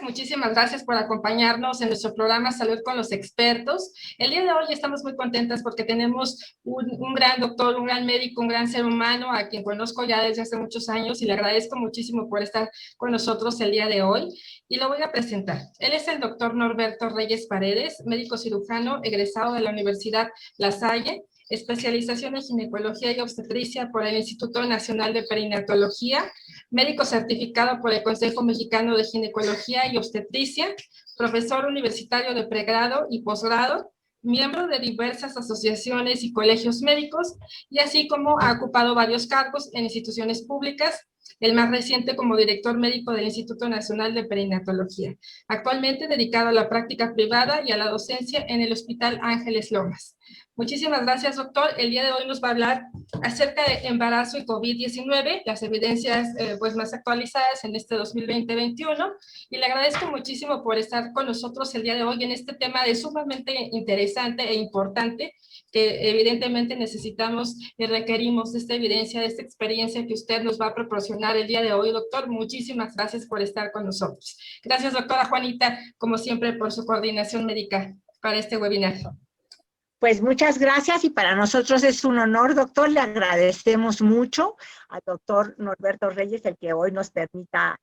muchísimas gracias por acompañarnos en nuestro programa Salud con los Expertos. El día de hoy estamos muy contentas porque tenemos un gran doctor, un gran médico, un gran ser humano a quien conozco ya desde hace muchos años y le agradezco muchísimo por estar con nosotros el día de hoy. Y lo voy a presentar. Él es el doctor Norberto Reyes Paredes, médico cirujano egresado de la Universidad La Salle, especialización en ginecología y obstetricia por el Instituto Nacional de Perinatología, médico certificado por el Consejo Mexicano de Ginecología y Obstetricia, profesor universitario de pregrado y posgrado, miembro de diversas asociaciones y colegios médicos, y así como ha ocupado varios cargos en instituciones públicas, el más reciente como director médico del Instituto Nacional de Perinatología, actualmente dedicado a la práctica privada y a la docencia en el Hospital Ángeles Lomas. Muchísimas gracias, doctor. El día de hoy nos va a hablar acerca de embarazo y COVID-19, las evidencias pues más actualizadas en este 2020-21, y le agradezco muchísimo por estar con nosotros el día de hoy en este tema de sumamente interesante e importante, que evidentemente necesitamos y requerimos de esta evidencia, de esta experiencia que usted nos va a proporcionar el día de hoy, doctor. Muchísimas gracias por estar con nosotros. Gracias, doctora Juanita, como siempre, por su coordinación médica para este webinar. Pues muchas gracias y para nosotros es un honor, doctor. Le agradecemos mucho al doctor Norberto Reyes el que hoy nos permita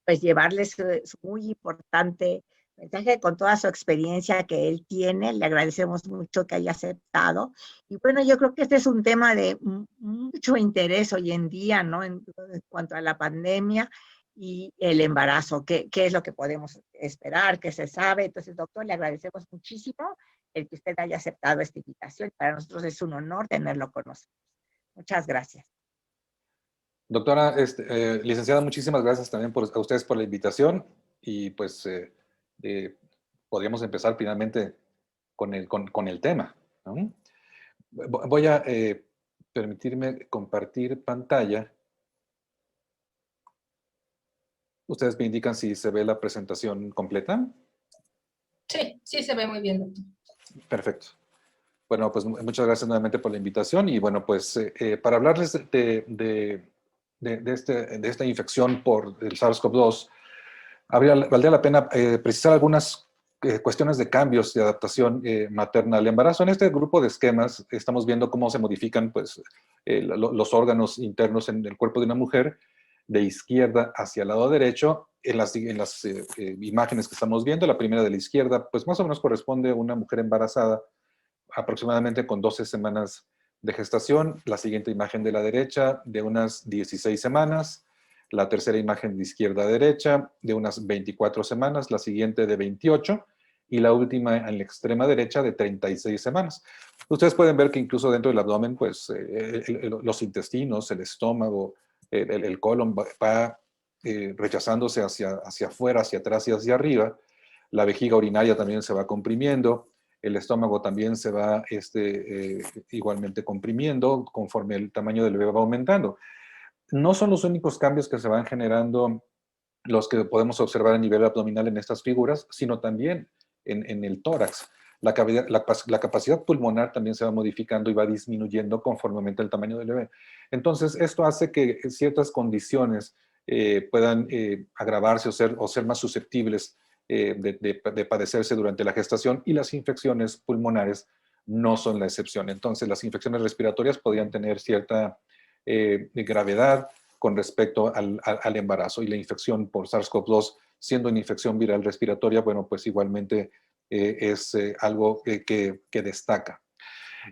pues llevarles su muy importante mensaje con toda su experiencia que él tiene. Le agradecemos mucho que haya aceptado. Y bueno, yo creo que este es un tema de mucho interés hoy en día, ¿no? En cuanto a la pandemia y el embarazo, qué es lo que podemos esperar, qué se sabe. Entonces, doctor, le agradecemos muchísimo el que usted haya aceptado esta invitación. Para nosotros es un honor tenerlo con nosotros. Muchas gracias. Doctora, licenciada, muchísimas gracias también a ustedes por la invitación y pues podríamos empezar finalmente con el tema, ¿no? Voy a permitirme compartir pantalla. ¿Ustedes me indican si se ve la presentación completa? Sí, sí se ve muy bien, doctor. Perfecto. Bueno, pues muchas gracias nuevamente por la invitación y bueno, pues para hablarles de esta infección por el SARS-CoV-2, valdría la pena precisar algunas cuestiones de cambios de adaptación materna al embarazo. En este grupo de esquemas estamos viendo cómo se modifican pues, los órganos internos en el cuerpo de una mujer de izquierda hacia el lado derecho. En las imágenes que estamos viendo, la primera de la izquierda, pues más o menos corresponde a una mujer embarazada aproximadamente con 12 semanas de gestación. La siguiente imagen de la derecha de unas 16 semanas. La tercera imagen de izquierda a derecha de unas 24 semanas. La siguiente de 28. Y la última en la extrema derecha de 36 semanas. Ustedes pueden ver que incluso dentro del abdomen, pues los intestinos, el estómago, el colon va rechazándose hacia afuera, hacia atrás y hacia arriba. La vejiga urinaria también se va comprimiendo. El estómago también se va igualmente comprimiendo conforme el tamaño del bebé va aumentando. No son los únicos cambios que se van generando los que podemos observar a nivel abdominal en estas figuras, sino también en el tórax. La capacidad pulmonar también se va modificando y va disminuyendo conforme aumenta el tamaño del bebé. Entonces, esto hace que ciertas condiciones puedan agravarse o ser más susceptibles de padecerse durante la gestación, y las infecciones pulmonares no son la excepción. Entonces, las infecciones respiratorias podrían tener cierta gravedad con respecto al embarazo, y la infección por SARS-CoV-2, siendo una infección viral respiratoria, bueno, pues igualmente es algo que destaca.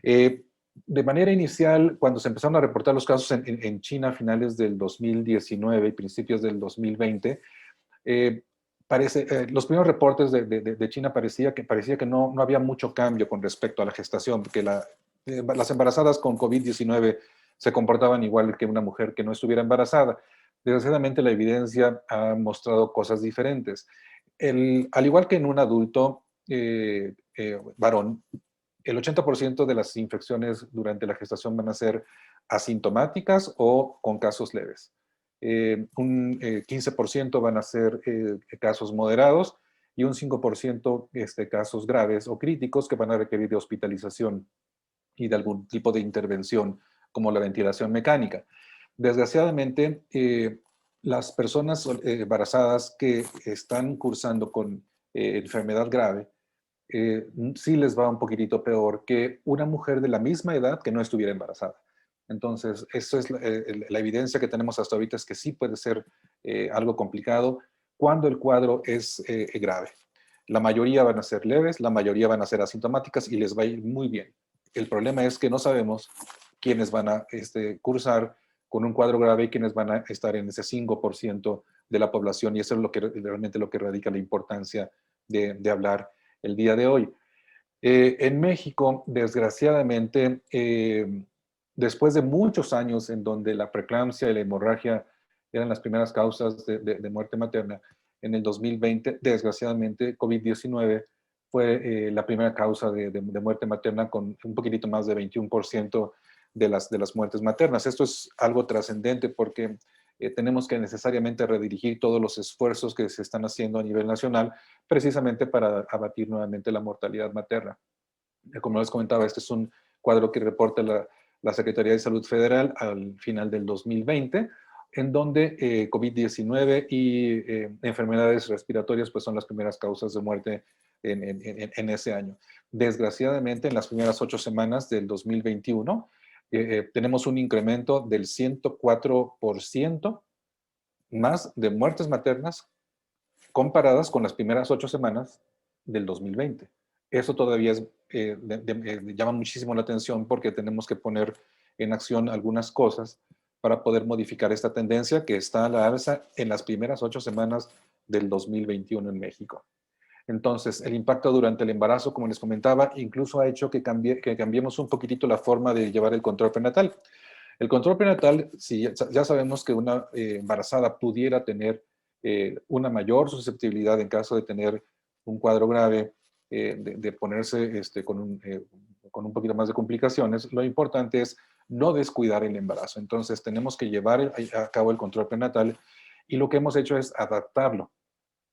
De manera inicial, cuando se empezaron a reportar los casos en China a finales del 2019 y principios del 2020, los primeros reportes de China parecía que no había mucho cambio con respecto a la gestación, porque las embarazadas con COVID-19 se comportaban igual que una mujer que no estuviera embarazada. Desgraciadamente, la evidencia ha mostrado cosas diferentes. Al igual que en un adulto varón, el 80% de las infecciones durante la gestación van a ser asintomáticas o con casos leves. Un 15% van a ser casos moderados y un 5% casos graves o críticos que van a requerir de hospitalización y de algún tipo de intervención como la ventilación mecánica. Desgraciadamente, las personas embarazadas que están cursando con enfermedad grave, sí les va un poquitito peor que una mujer de la misma edad que no estuviera embarazada. Entonces, eso es la evidencia que tenemos hasta ahorita, es que sí puede ser algo complicado cuando el cuadro es grave. La mayoría van a ser leves, la mayoría van a ser asintomáticas y les va a ir muy bien. El problema es que no sabemos quiénes van a cursar con un cuadro grave y quiénes van a estar en ese 5% de la población, y eso es realmente lo que radica la importancia de hablar el día de hoy. En México, desgraciadamente, después de muchos años en donde la preeclampsia y la hemorragia eran las primeras causas de muerte materna, en el 2020, desgraciadamente, COVID-19 fue la primera causa de muerte materna con un poquitito más de 21% de las muertes maternas. Esto es algo trascendente porque tenemos que necesariamente redirigir todos los esfuerzos que se están haciendo a nivel nacional precisamente para abatir nuevamente la mortalidad materna. Como les comentaba, este es un cuadro que reporta la Secretaría de Salud Federal al final del 2020, en donde COVID-19 y enfermedades respiratorias pues, son las primeras causas de muerte en ese año. Desgraciadamente, en las primeras 8 semanas del 2021, tenemos un incremento del 104% más de muertes maternas comparadas con las primeras 8 semanas del 2020. Eso todavía llama muchísimo la atención porque tenemos que poner en acción algunas cosas para poder modificar esta tendencia que está a la alza en las primeras 8 semanas del 2021 en México. Entonces, el impacto durante el embarazo, como les comentaba, incluso ha hecho que cambiemos un poquitito la forma de llevar el control prenatal. El control prenatal, si ya sabemos que una embarazada pudiera tener una mayor susceptibilidad en caso de tener un cuadro grave, de ponerse con un poquito más de complicaciones, lo importante es no descuidar el embarazo. Entonces, tenemos que llevar a cabo el control prenatal y lo que hemos hecho es adaptarlo.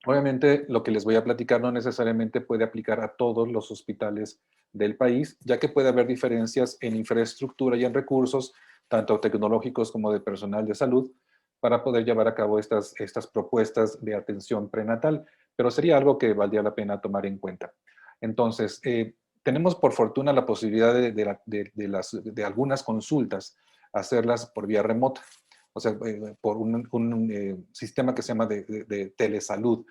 Obviamente, lo que les voy a platicar no necesariamente puede aplicar a todos los hospitales del país, ya que puede haber diferencias en infraestructura y en recursos, tanto tecnológicos como de personal de salud, para poder llevar a cabo estas propuestas de atención prenatal, pero sería algo que valdría la pena tomar en cuenta. Entonces, tenemos por fortuna la posibilidad de algunas consultas, hacerlas por vía remota, o sea, por un sistema que se llama de telesalud.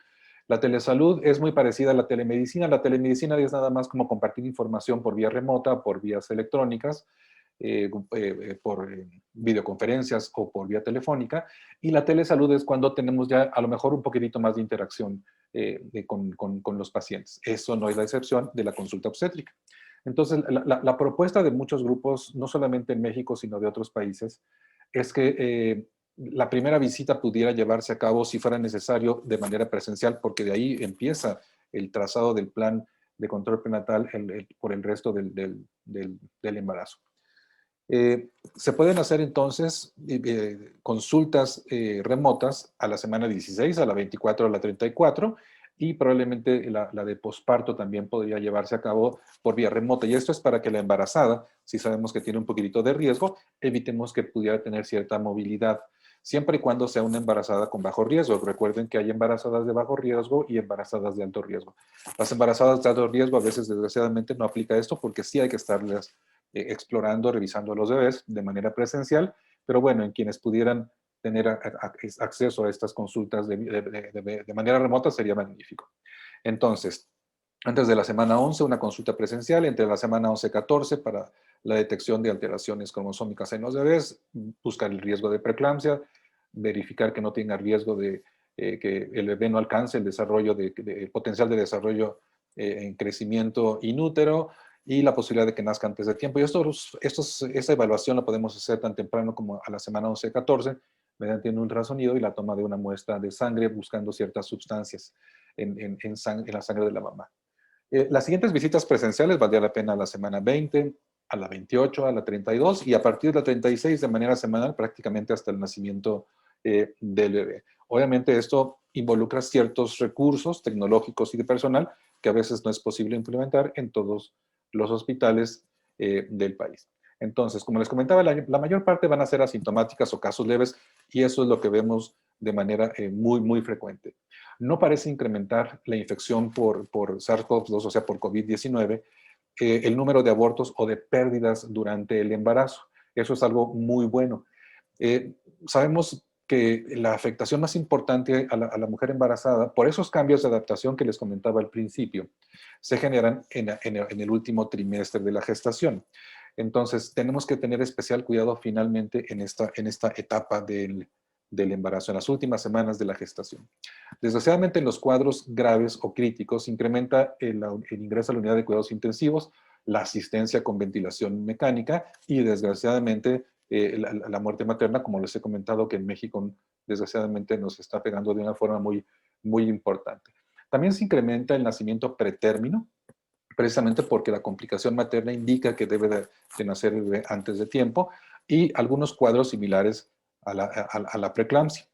La telesalud es muy parecida a la telemedicina. La telemedicina es nada más como compartir información por vía remota, por vías electrónicas, por videoconferencias o por vía telefónica. Y la telesalud es cuando tenemos ya a lo mejor un poquitito más de interacción con los pacientes. Eso no es la excepción de la consulta obstétrica. Entonces, la propuesta de muchos grupos, no solamente en México, sino de otros países, es que la primera visita pudiera llevarse a cabo, si fuera necesario, de manera presencial, porque de ahí empieza el trazado del plan de control prenatal por el resto del embarazo. Se pueden hacer entonces consultas remotas a la semana 16, a la 24, a la 34, y probablemente la de posparto también podría llevarse a cabo por vía remota. Y esto es para que la embarazada, si sabemos que tiene un poquitito de riesgo, evitemos que pudiera tener cierta movilidad, siempre y cuando sea una embarazada con bajo riesgo. Recuerden que hay embarazadas de bajo riesgo y embarazadas de alto riesgo. Las embarazadas de alto riesgo a veces, desgraciadamente, no aplica esto porque sí hay que estarles explorando, revisando a los bebés de manera presencial, pero bueno, en quienes pudieran tener acceso a estas consultas de manera remota sería magnífico. Entonces, antes de la semana 11, una consulta presencial, entre la semana 11 y 14 para la detección de alteraciones cromosómicas en los bebés, buscar el riesgo de preeclampsia, verificar que no tenga riesgo de que el bebé no alcance el desarrollo el potencial de desarrollo en crecimiento inútero, y la posibilidad de que nazca antes de tiempo. Y esta evaluación la podemos hacer tan temprano como a la semana 11-14, mediante un ultrasonido y la toma de una muestra de sangre buscando ciertas sustancias en la sangre de la mamá. Las siguientes visitas presenciales valdría la pena a la semana 20, a la 28, a la 32 y a partir de la 36 de manera semanal prácticamente hasta el nacimiento del bebé. Obviamente esto involucra ciertos recursos tecnológicos y de personal que a veces no es posible implementar en todos los hospitales del país. Entonces, como les comentaba, la mayor parte van a ser asintomáticas o casos leves, y eso es lo que vemos de manera muy frecuente. No parece incrementar la infección por SARS-CoV-2, o sea, por COVID-19, el número de abortos o de pérdidas durante el embarazo. Eso es algo muy bueno. Sabemos que la afectación más importante a la mujer embarazada, por esos cambios de adaptación que les comentaba al principio, se generan en el último trimestre de la gestación. Entonces, tenemos que tener especial cuidado finalmente en esta etapa del embarazo, en las últimas semanas de la gestación. Desgraciadamente, en los cuadros graves o críticos, incrementa el ingreso a la unidad de cuidados intensivos, la asistencia con ventilación mecánica y, desgraciadamente, la muerte materna, como les he comentado, que en México, desgraciadamente, nos está pegando de una forma muy importante. También se incrementa el nacimiento pretérmino, precisamente porque la complicación materna indica que debe de nacer el bebé antes de tiempo, y algunos cuadros similares a la preeclampsia.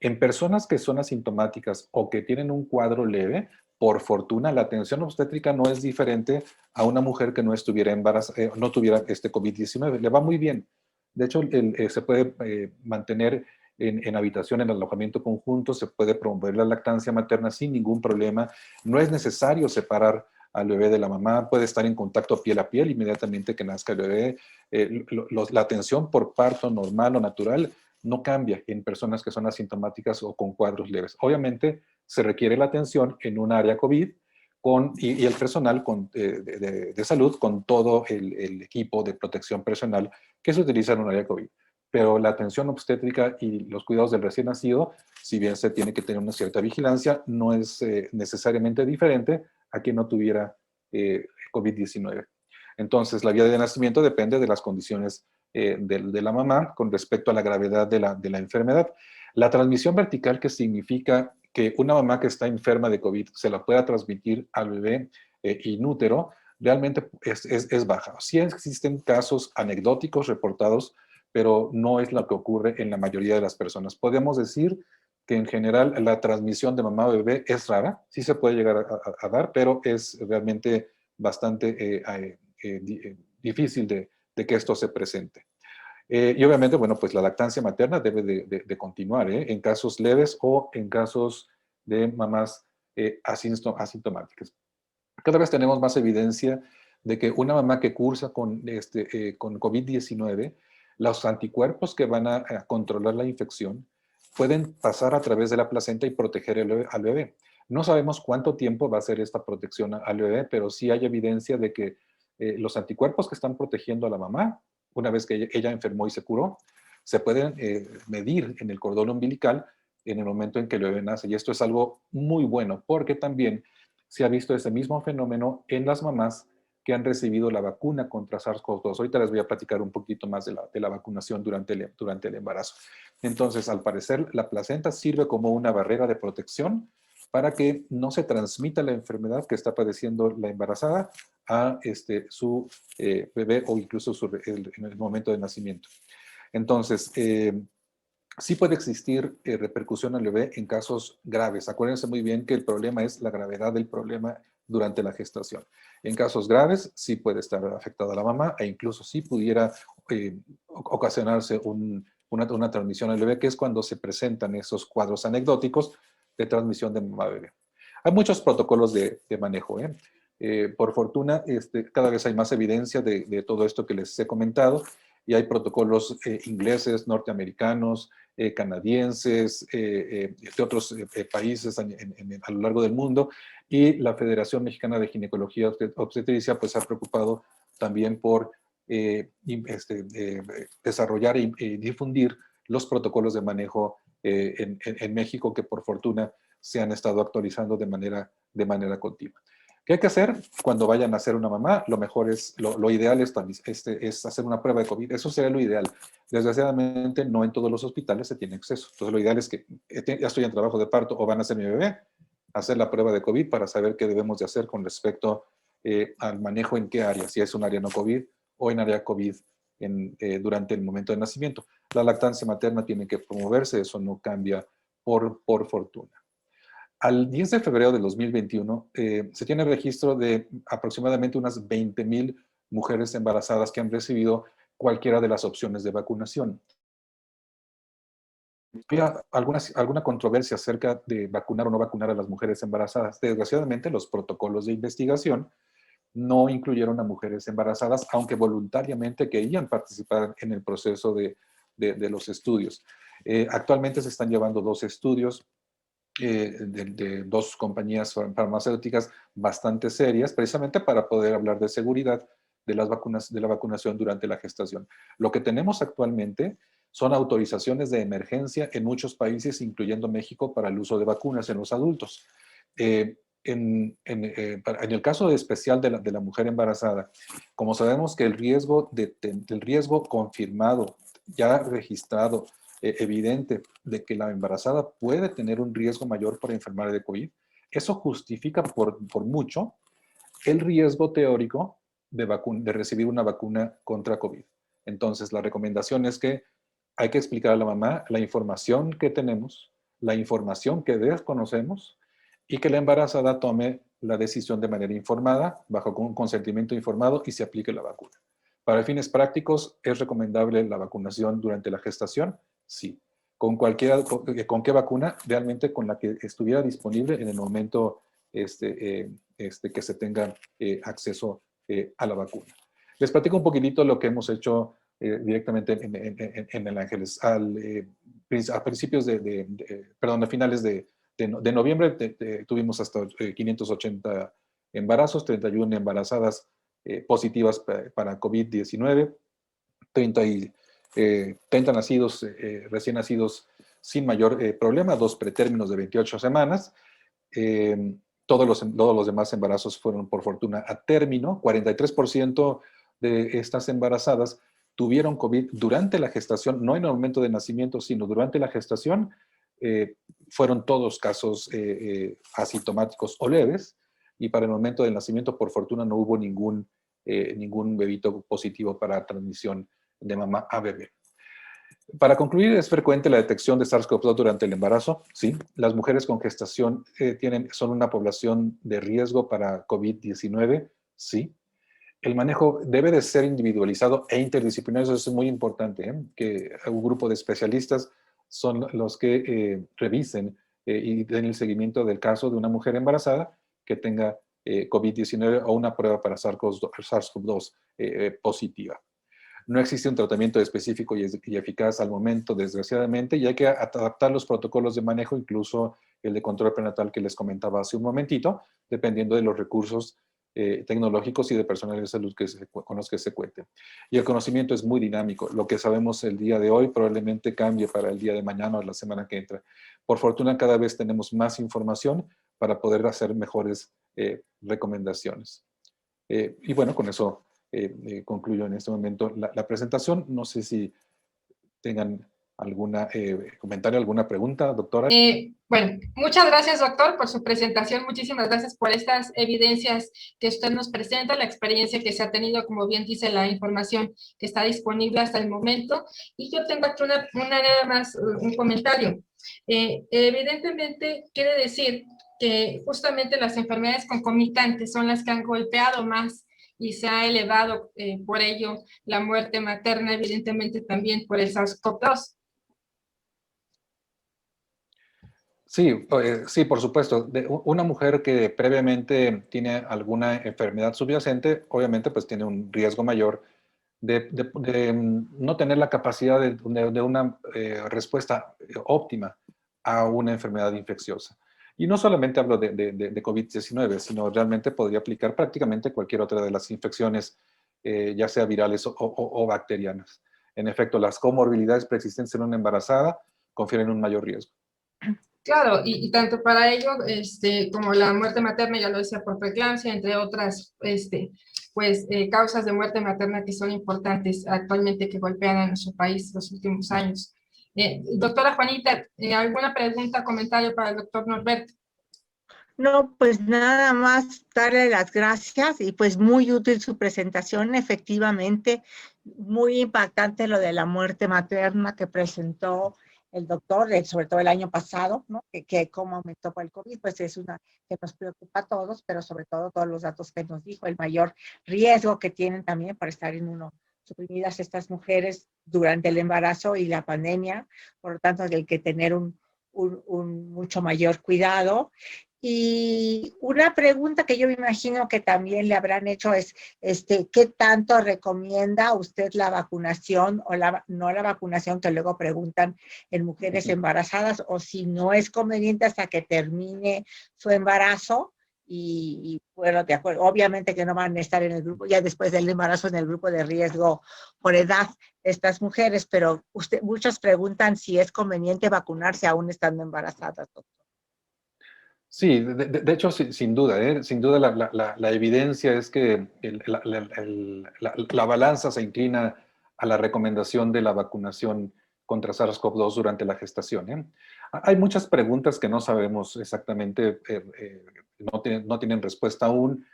En personas que son asintomáticas o que tienen un cuadro leve, por fortuna, la atención obstétrica no es diferente a una mujer que no estuviera embarazada, no tuviera este COVID-19. Le va muy bien. De hecho, se puede mantener en habitación, en alojamiento conjunto, se puede promover la lactancia materna sin ningún problema. No es necesario separar al bebé de la mamá, puede estar en contacto piel a piel inmediatamente que nazca el bebé. La atención por parto normal o natural no cambia en personas que son asintomáticas o con cuadros leves. Obviamente se requiere la atención en un área COVID y el personal de salud con todo el equipo de protección personal que se utiliza en un área COVID. Pero la atención obstétrica y los cuidados del recién nacido, si bien se tiene que tener una cierta vigilancia, no es necesariamente diferente a quien no tuviera COVID-19. Entonces, la vía de nacimiento depende de las condiciones de la mamá con respecto a la gravedad de la enfermedad. La transmisión vertical, que significa que una mamá que está enferma de COVID se la pueda transmitir al bebé in útero, realmente es baja. Sí existen casos anecdóticos reportados, pero no es lo que ocurre en la mayoría de las personas. Podemos decir que en general la transmisión de mamá a bebé es rara, sí se puede llegar a dar, pero es realmente bastante difícil de que esto se presente. Y obviamente, bueno, pues la lactancia materna debe de continuar en casos leves o en casos de mamás asintomáticas. Cada vez tenemos más evidencia de que una mamá que cursa con COVID-19, los anticuerpos que van a controlar la infección pueden pasar a través de la placenta y proteger al bebé. No sabemos cuánto tiempo va a ser esta protección al bebé, pero sí hay evidencia de que los anticuerpos que están protegiendo a la mamá, una vez que ella enfermó y se curó, se pueden medir en el cordón umbilical en el momento en que el bebé nace. Y esto es algo muy bueno, porque también se ha visto ese mismo fenómeno en las mamás que han recibido la vacuna contra SARS-CoV-2. Ahorita les voy a platicar un poquito más de la vacunación durante el embarazo. Entonces, al parecer, la placenta sirve como una barrera de protección para que no se transmita la enfermedad que está padeciendo la embarazada a su bebé o incluso en el momento de nacimiento. Entonces, sí puede existir repercusión al bebé en casos graves. Acuérdense muy bien que el problema es la gravedad del problema durante la gestación. En casos graves sí puede estar afectada la mamá e incluso sí pudiera ocasionarse una transmisión al bebé, que es cuando se presentan esos cuadros anecdóticos de transmisión de mamá a bebé. Hay muchos protocolos de manejo. Por fortuna, cada vez hay más evidencia de todo esto que les he comentado, y hay protocolos ingleses, norteamericanos, canadienses, de otros países a lo largo del mundo, y la Federación Mexicana de Ginecología Obstetricia pues ha preocupado también por desarrollar y difundir los protocolos de manejo en México, que por fortuna se han estado actualizando de manera continua. ¿Qué hay que hacer cuando vayan a hacer una mamá? Lo mejor es, lo ideal es hacer una prueba de COVID. Eso sería lo ideal. Desgraciadamente, no en todos los hospitales se tiene acceso. Entonces, lo ideal es que ya estoy en trabajo de parto o van a hacer mi bebé, hacer la prueba de COVID para saber qué debemos de hacer con respecto al manejo en qué área, si es un área no COVID o en área COVID durante el momento de nacimiento. La lactancia materna tiene que promoverse, eso no cambia por fortuna. Al 10 de febrero de 2021 se tiene registro de aproximadamente unas 20,000 mujeres embarazadas que han recibido cualquiera de las opciones de vacunación. había alguna controversia acerca de vacunar o no vacunar a las mujeres embarazadas. Desgraciadamente, los protocolos de investigación no incluyeron a mujeres embarazadas, aunque voluntariamente querían participar en el proceso de los estudios. Actualmente se están llevando 2 estudios de 2 compañías farmacéuticas bastante serias, precisamente para poder hablar de seguridad de las vacunas, de la vacunación durante la gestación. Lo que tenemos actualmente son autorizaciones de emergencia en muchos países, incluyendo México, para el uso de vacunas en los adultos. En el caso especial de la mujer embarazada, como sabemos que el riesgo confirmado, ya registrado, evidente de que la embarazada puede tener un riesgo mayor por enfermar de COVID, eso justifica por mucho el riesgo teórico de recibir una vacuna contra COVID. Entonces, la recomendación es que hay que explicar a la mamá la información que tenemos, la información que desconocemos, y que la embarazada tome la decisión de manera informada, bajo un consentimiento informado, y se aplique la vacuna. Para fines prácticos, ¿es recomendable la vacunación durante la gestación? Sí. ¿Con qué vacuna? Realmente con la que estuviera disponible en el momento que se tenga acceso a la vacuna. Les platico un poquitito lo que hemos hecho directamente en el Ángeles. A principios a finales de noviembre tuvimos hasta 580 embarazos, 31 embarazadas positivas para COVID-19, 30 nacidos, recién nacidos sin mayor problema, 2 pretérminos de 28 semanas. Todos los demás embarazos fueron, por fortuna, a término. 43% de estas embarazadas tuvieron COVID durante la gestación, no en el momento de nacimiento, sino durante la gestación. Fueron todos casos asintomáticos o leves, y para el momento del nacimiento, por fortuna, no hubo ningún bebito positivo para transmisión de mamá a bebé. Para concluir, ¿es frecuente la detección de SARS-CoV-2 durante el embarazo? Sí. ¿Las mujeres con gestación son una población de riesgo para COVID-19? Sí. El manejo debe de ser individualizado e interdisciplinario. Eso es muy importante, que un grupo de especialistas son los que revisen y den el seguimiento del caso de una mujer embarazada que tenga COVID-19 o una prueba para SARS-CoV-2 positiva. No existe un tratamiento específico y eficaz al momento, desgraciadamente, y hay que adaptar los protocolos de manejo, incluso el de control prenatal que les comentaba hace un momentito, dependiendo de los recursos tecnológicos y de personal de salud con los que se cuente. Y el conocimiento es muy dinámico. Lo que sabemos el día de hoy probablemente cambie para el día de mañana o la semana que entra. Por fortuna, cada vez tenemos más información para poder hacer mejores recomendaciones. Y bueno, con eso concluyo en este momento la presentación. No sé si tengan algún comentario, alguna pregunta, doctora. Bueno, muchas gracias, doctor, por su presentación. Muchísimas gracias por estas evidencias que usted nos presenta, la experiencia que se ha tenido, como bien dice, la información que está disponible hasta el momento. Y yo tengo aquí nada más un comentario. Evidentemente, quiere decir que justamente las enfermedades concomitantes son las que han golpeado más y se ha elevado por ello la muerte materna, evidentemente también por el SARS-CoV-2. Sí, sí, por supuesto. Una mujer que previamente tiene alguna enfermedad subyacente, obviamente pues tiene un riesgo mayor de no tener la capacidad de una respuesta óptima a una enfermedad infecciosa. Y no solamente hablo de COVID-19, sino realmente podría aplicar prácticamente cualquier otra de las infecciones, ya sea virales o bacterianas. En efecto, las comorbilidades preexistentes en una embarazada confieren un mayor riesgo. Claro, y tanto para ello, como la muerte materna, ya lo decía, por preeclampsia, entre otras, causas de muerte materna que son importantes actualmente, que golpean a nuestro país los últimos años. Doctora Juanita, ¿alguna pregunta, comentario para el doctor Norberto? No, pues nada más darle las gracias y pues muy útil su presentación, efectivamente, muy impactante lo de la muerte materna que presentó el doctor, sobre todo el año pasado, ¿no? Que cómo aumentó por el COVID, pues es una que nos preocupa a todos, pero sobre todo todos los datos que nos dijo, el mayor riesgo que tienen también para estar en uno inmunosuprimidas estas mujeres durante el embarazo y la pandemia, por lo tanto hay que tener un mucho mayor cuidado. Y una pregunta que yo me imagino que también le habrán hecho es, ¿qué tanto recomienda usted la vacunación o no la vacunación que luego preguntan en mujeres embarazadas, o si no es conveniente hasta que termine su embarazo? Y bueno, de acuerdo, obviamente que no van a estar en el grupo, ya después del embarazo, en el grupo de riesgo por edad estas mujeres, pero muchos preguntan si es conveniente vacunarse aún estando embarazadas, doctor. Sí, de hecho, sin duda, sin duda la evidencia es que la balanza se inclina a la recomendación de la vacunación contra SARS-CoV-2 durante la gestación. Hay muchas preguntas que no sabemos exactamente, no tienen respuesta aún.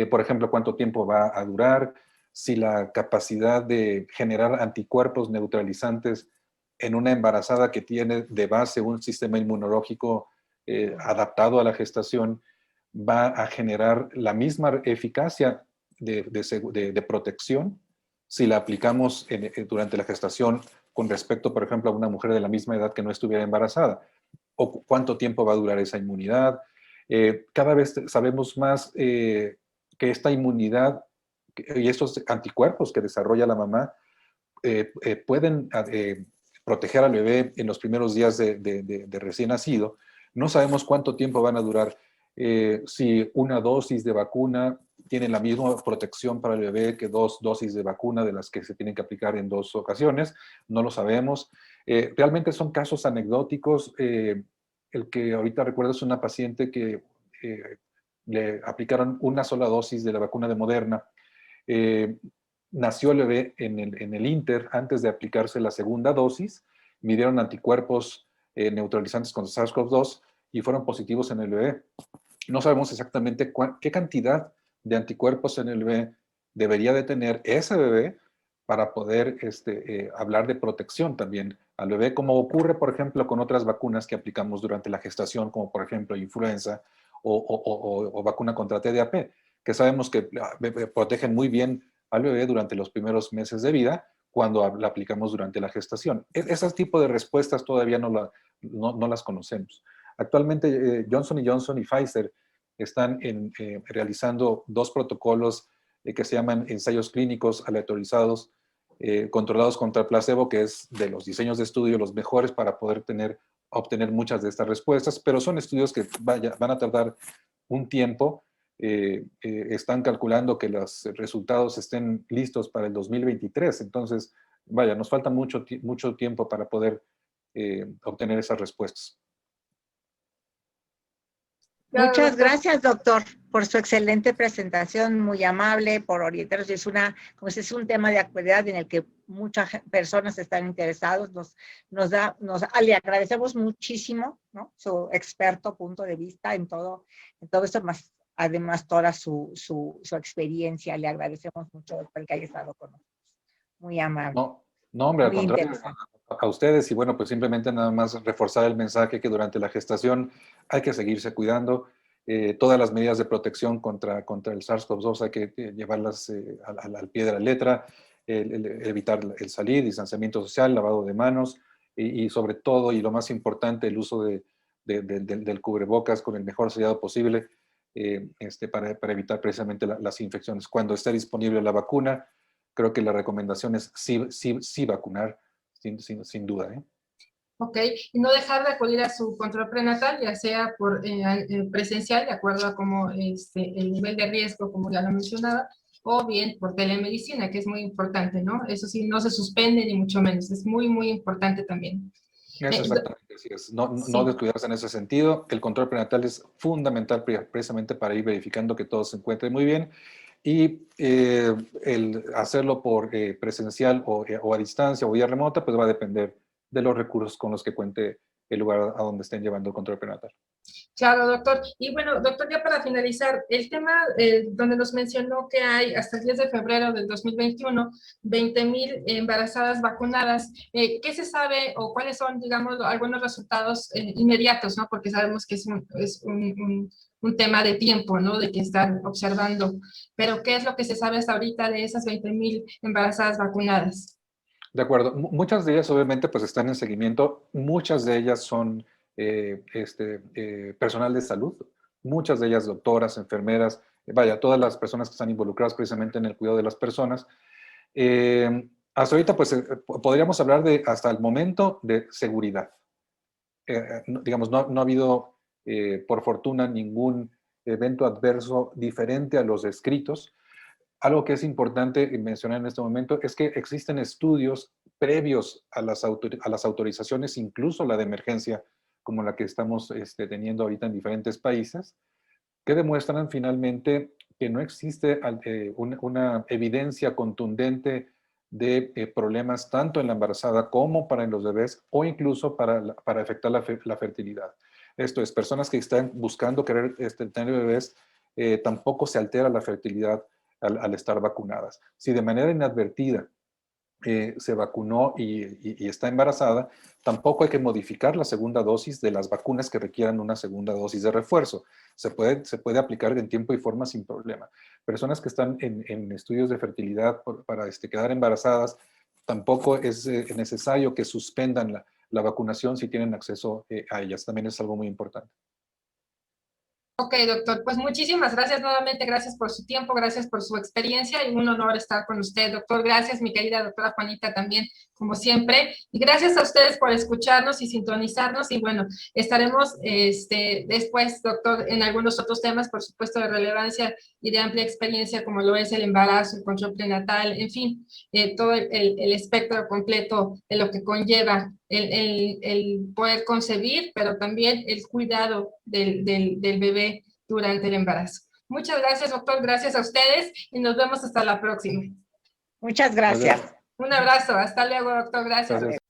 Por ejemplo, ¿cuánto tiempo va a durar? Si la capacidad de generar anticuerpos neutralizantes en una embarazada que tiene de base un sistema inmunológico adaptado a la gestación va a generar la misma eficacia de protección si la aplicamos durante la gestación con respecto, por ejemplo, a una mujer de la misma edad que no estuviera embarazada, o cuánto tiempo va a durar esa inmunidad. Cada vez sabemos más que esta inmunidad y estos anticuerpos que desarrolla la mamá pueden proteger al bebé en los primeros días de recién nacido. No sabemos cuánto tiempo van a durar. Si una dosis de vacuna tiene la misma protección para el bebé que 2 dosis de vacuna de las que se tienen que aplicar en 2 ocasiones, no lo sabemos. Realmente son casos anecdóticos. El que ahorita recuerdo es una paciente que le aplicaron una sola dosis de la vacuna de Moderna. Nació el bebé en el Inter antes de aplicarse la segunda dosis, midieron anticuerpos neutralizantes contra SARS-CoV-2 y fueron positivos en el bebé. No sabemos exactamente qué cantidad de anticuerpos en el bebé debería de tener ese bebé para poder hablar de protección también al bebé, como ocurre, por ejemplo, con otras vacunas que aplicamos durante la gestación, como por ejemplo influenza o vacuna contra TDAP, que sabemos que protegen muy bien al bebé durante los primeros meses de vida cuando la aplicamos durante la gestación. Ese tipo de respuestas todavía no las conocemos. Actualmente Johnson & Johnson y Pfizer están realizando 2 protocolos que se llaman ensayos clínicos aleatorizados controlados contra placebo, que es de los diseños de estudio los mejores para poder obtener muchas de estas respuestas, pero son estudios que van a tardar un tiempo. Están calculando que los resultados estén listos para el 2023. Entonces, nos falta mucho tiempo para poder obtener esas respuestas. Muchas gracias, doctor, por su excelente presentación, muy amable, por orientarnos. Es un tema de actualidad en el que muchas personas están interesados. Le agradecemos muchísimo, ¿no?, su experto punto de vista en todo esto, más además toda su experiencia. Le agradecemos mucho, doctor, que haya estado con nosotros. Muy amable. No, hombre, al contrario, a ustedes. Y bueno, pues simplemente nada más reforzar el mensaje que durante la gestación hay que seguirse cuidando. Todas las medidas de protección contra el SARS-CoV-2 hay que llevarlas al pie de la letra, evitar el salir, distanciamiento social, lavado de manos y sobre todo, y lo más importante, el uso del cubrebocas con el mejor sellado posible para evitar precisamente las infecciones. Cuando esté disponible la vacuna, creo que la recomendación es sí vacunar, sin duda. Ok, y no dejar de acudir a su control prenatal, ya sea por presencial, de acuerdo a cómo el nivel de riesgo, como ya lo mencionaba, o bien por telemedicina, que es muy importante, ¿no? Eso sí, no se suspende ni mucho menos, es muy, muy importante también. Eso exactamente, así es. No descuidarse en ese sentido. El control prenatal es fundamental precisamente para ir verificando que todo se encuentre muy bien. Y el hacerlo por presencial o a distancia o vía remota, pues va a depender de los recursos con los que cuente el lugar a donde estén llevando el control prenatal. Claro, doctor. Y bueno, doctor, ya para finalizar, el tema donde nos mencionó que hay hasta el 10 de febrero del 2021, 20,000 embarazadas vacunadas, ¿qué se sabe o cuáles son, digamos, algunos resultados inmediatos, ¿no? Porque sabemos que un tema de tiempo, ¿no? De que están observando. Pero, ¿qué es lo que se sabe hasta ahorita de esas 20,000 embarazadas vacunadas? De acuerdo. Muchas de ellas obviamente pues están en seguimiento, muchas de ellas son personal de salud, muchas de ellas doctoras, enfermeras, vaya, todas las personas que están involucradas precisamente en el cuidado de las personas. Hasta ahorita pues podríamos hablar de, hasta el momento, de seguridad. Digamos, no ha habido, por fortuna, ningún evento adverso diferente a los descritos. Algo que es importante mencionar en este momento es que existen estudios previos a las autorizaciones, incluso la de emergencia, como la que estamos teniendo ahorita en diferentes países, que demuestran finalmente que no existe una evidencia contundente de problemas tanto en la embarazada como para en los bebés o incluso para afectar la fertilidad. Esto es, personas que están buscando querer tener bebés, tampoco se altera la fertilidad al estar vacunadas. Si de manera inadvertida se vacunó y está embarazada, tampoco hay que modificar la segunda dosis de las vacunas que requieran una segunda dosis de refuerzo. Se puede aplicar en tiempo y forma sin problema. Personas que están en estudios de fertilidad para quedar embarazadas, tampoco es necesario que suspendan la vacunación si tienen acceso a ellas. También es algo muy importante. Ok, doctor, pues muchísimas gracias nuevamente, gracias por su tiempo, gracias por su experiencia y un honor estar con usted, doctor. Gracias, mi querida doctora Juanita, también, como siempre. Y gracias a ustedes por escucharnos y sintonizarnos. Y bueno, estaremos después, doctor, en algunos otros temas, por supuesto, de relevancia y de amplia experiencia, como lo es el embarazo, el control prenatal, en fin, todo el espectro completo de lo que conlleva el poder concebir, pero también el cuidado del bebé durante el embarazo. Muchas gracias, doctor. Gracias a ustedes y nos vemos hasta la próxima. Muchas gracias. Un abrazo. Hasta luego, doctor. Gracias. Gracias.